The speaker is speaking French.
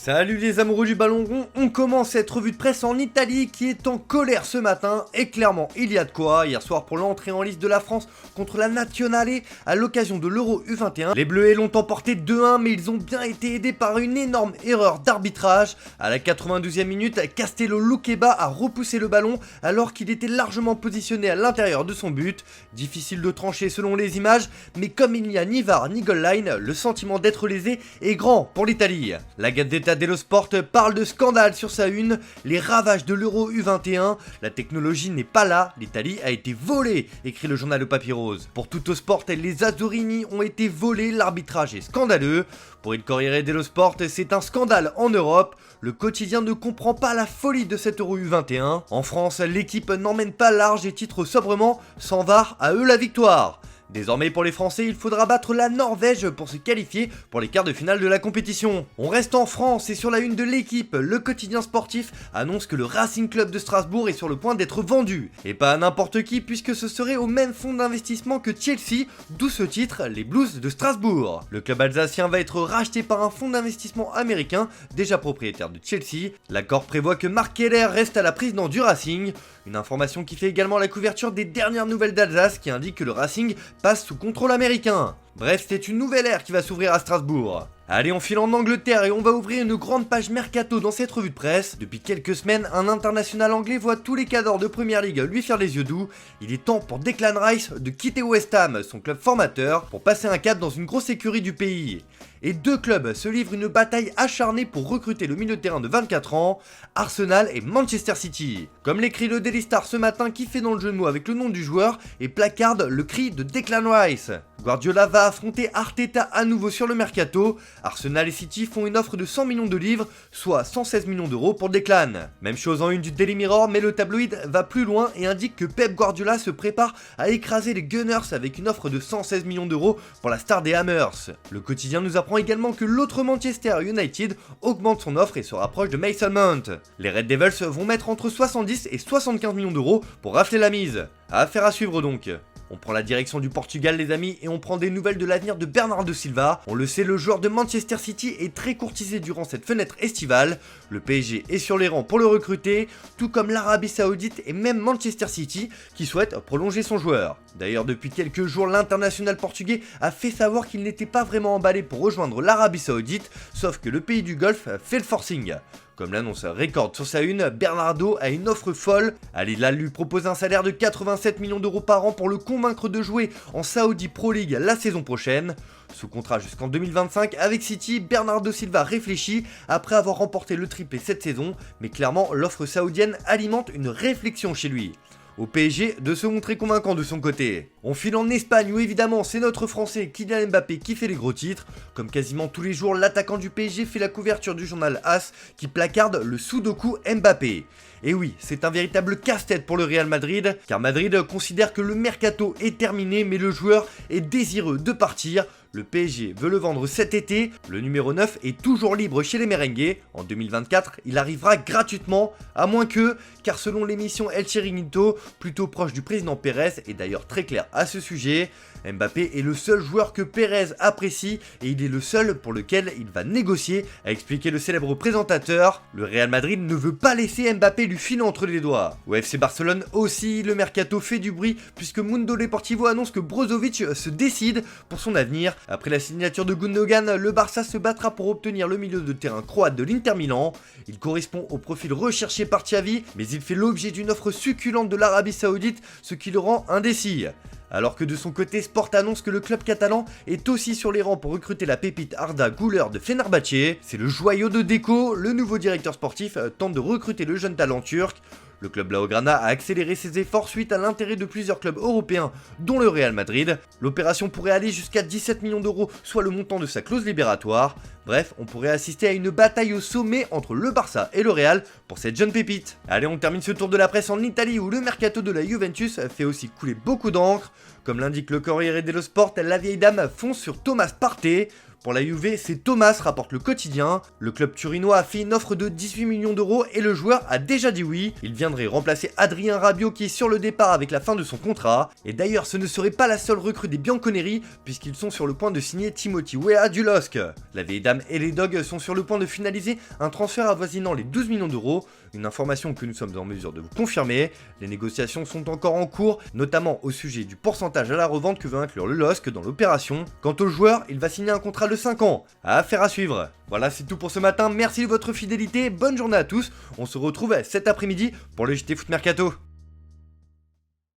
Salut les amoureux du ballon rond, on commence cette revue de presse en Italie qui est en colère ce matin et clairement il y a de quoi. Hier soir pour l'entrée en liste de la France contre la Nazionale à l'occasion de l'Euro U21, les Bleus l'ont emporté 2-1 mais ils ont bien été aidés par une énorme erreur d'arbitrage. À la 92e minute, Castello Luqueba a repoussé le ballon alors qu'il était largement positionné à l'intérieur de son but. Difficile de trancher selon les images, mais comme il n'y a ni VAR ni goal line, le sentiment d'être lésé est grand pour l'Italie. La Gazzetta dello Sport parle de scandale sur sa une, les ravages de l'Euro U21, la technologie n'est pas là, l'Italie a été volée, écrit le journal au papier rose. Pour Tutto Sport, les Azzurrini ont été volés, l'arbitrage est scandaleux. Pour il Corriere dello Sport, c'est un scandale en Europe, le quotidien ne comprend pas la folie de cet Euro U21. En France, l'équipe n'emmène pas large et titre sobrement, sans VAR, à eux la victoire. Désormais pour les Français, il faudra battre la Norvège pour se qualifier pour les quarts de finale de la compétition. On reste en France et sur la une de l'équipe, le quotidien sportif annonce que le Racing Club de Strasbourg est sur le point d'être vendu. Et pas à n'importe qui puisque ce serait au même fonds d'investissement que Chelsea, d'où ce titre, les Blues de Strasbourg. Le club alsacien va être racheté par un fonds d'investissement américain, déjà propriétaire de Chelsea. L'accord prévoit que Marc Keller reste à la présidence du Racing. Une information qui fait également la couverture des dernières nouvelles d'Alsace qui indique que le Racing passe sous contrôle américain. Bref, c'est une nouvelle ère qui va s'ouvrir à Strasbourg. Allez, on file en Angleterre et on va ouvrir une grande page mercato dans cette revue de presse. Depuis quelques semaines, un international anglais voit tous les cadors de Premier League lui faire les yeux doux. Il est temps pour Declan Rice de quitter West Ham, son club formateur, pour passer un cap dans une grosse écurie du pays. Et deux clubs se livrent une bataille acharnée pour recruter le milieu de terrain de 24 ans, Arsenal et Manchester City. Comme l'écrit le Daily Star ce matin qui fait dans le jeu de mots avec le nom du joueur et placarde le cri de Declan Rice. Guardiola va affronter Arteta à nouveau sur le mercato. Arsenal et City font une offre de 100 millions de livres, soit 116 millions d'euros pour Declan. Même chose en une du Daily Mirror, mais le tabloïd va plus loin et indique que Pep Guardiola se prépare à écraser les Gunners avec une offre de 116 millions d'euros pour la star des Hammers. Le quotidien nous apprend également que l'autre Manchester United augmente son offre et se rapproche de Mason Mount. Les Red Devils vont mettre entre 70 et 75 millions d'euros pour rafler la mise. Affaire à suivre donc. On prend la direction du Portugal les amis et on prend des nouvelles de l'avenir de Bernardo Silva. On le sait, le joueur de Manchester City est très courtisé durant cette fenêtre estivale. Le PSG est sur les rangs pour le recruter, tout comme l'Arabie Saoudite et même Manchester City qui souhaite prolonger son joueur. D'ailleurs depuis quelques jours, l'international portugais a fait savoir qu'il n'était pas vraiment emballé pour rejoindre l'Arabie Saoudite, sauf que le pays du Golfe fait le forcing. Comme l'annonce Record sur sa une, Bernardo a une offre folle. Al Hilal lui propose un salaire de 87 millions d'euros par an pour le convaincre de jouer en Saudi Pro League la saison prochaine. Sous contrat jusqu'en 2025 avec City, Bernardo Silva réfléchit après avoir remporté le triplé cette saison, mais clairement l'offre saoudienne alimente une réflexion chez lui. Au PSG de se montrer convaincant de son côté. On file en Espagne où évidemment c'est notre français Kylian Mbappé qui fait les gros titres. Comme quasiment tous les jours, l'attaquant du PSG fait la couverture du journal AS qui placarde le Sudoku Mbappé. Et oui, c'est un véritable casse-tête pour le Real Madrid, car Madrid considère que le mercato est terminé mais le joueur est désireux de partir. Le PSG veut le vendre cet été, le numéro 9 est toujours libre chez les merengues. En 2024, il arrivera gratuitement, à moins que, car selon l'émission El Chiringuito, plutôt proche du président Pérez, et d'ailleurs très clair à ce sujet, Mbappé est le seul joueur que Pérez apprécie et il est le seul pour lequel il va négocier, a expliqué le célèbre présentateur. Le Real Madrid ne veut pas laisser Mbappé lui filer entre les doigts. Au FC Barcelone aussi, le mercato fait du bruit puisque Mundo Deportivo annonce que Brozovic se décide pour son avenir. Après la signature de Gundogan, le Barça se battra pour obtenir le milieu de terrain croate de l'Inter Milan. Il correspond au profil recherché par Xavi, mais il fait l'objet d'une offre succulente de l'Arabie Saoudite, ce qui le rend indécis. Alors que de son côté, Sport annonce que le club catalan est aussi sur les rangs pour recruter la pépite Arda Güler de Fenerbahçe. C'est le joyau de Deco, le nouveau directeur sportif tente de recruter le jeune talent turc. Le club Blaugrana a accéléré ses efforts suite à l'intérêt de plusieurs clubs européens, dont le Real Madrid. L'opération pourrait aller jusqu'à 17 millions d'euros, soit le montant de sa clause libératoire. Bref, on pourrait assister à une bataille au sommet entre le Barça et le Real pour cette jeune pépite. Allez, on termine ce tour de la presse en Italie où le mercato de la Juventus fait aussi couler beaucoup d'encre. Comme l'indique le Corriere dello Sport, la vieille dame fonce sur Thomas Partey. Pour la Juve, c'est Thomas, rapporte le quotidien. Le club turinois a fait une offre de 18 millions d'euros et le joueur a déjà dit oui. Il viendrait remplacer Adrien Rabiot qui est sur le départ avec la fin de son contrat. Et d'ailleurs, ce ne serait pas la seule recrue des Bianconeri puisqu'ils sont sur le point de signer Timothy Weah du LOSC. La vieille dame et les Dogs sont sur le point de finaliser un transfert avoisinant les 12 millions d'euros. Une information que nous sommes en mesure de vous confirmer. Les négociations sont encore en cours, notamment au sujet du pourcentage à la revente que veut inclure le LOSC dans l'opération. Quant au joueur, il va signer un contrat de 5 ans. Affaire à suivre. Voilà, c'est tout pour ce matin. Merci de votre fidélité. Bonne journée à tous. On se retrouve cet après-midi pour le JT Foot Mercato.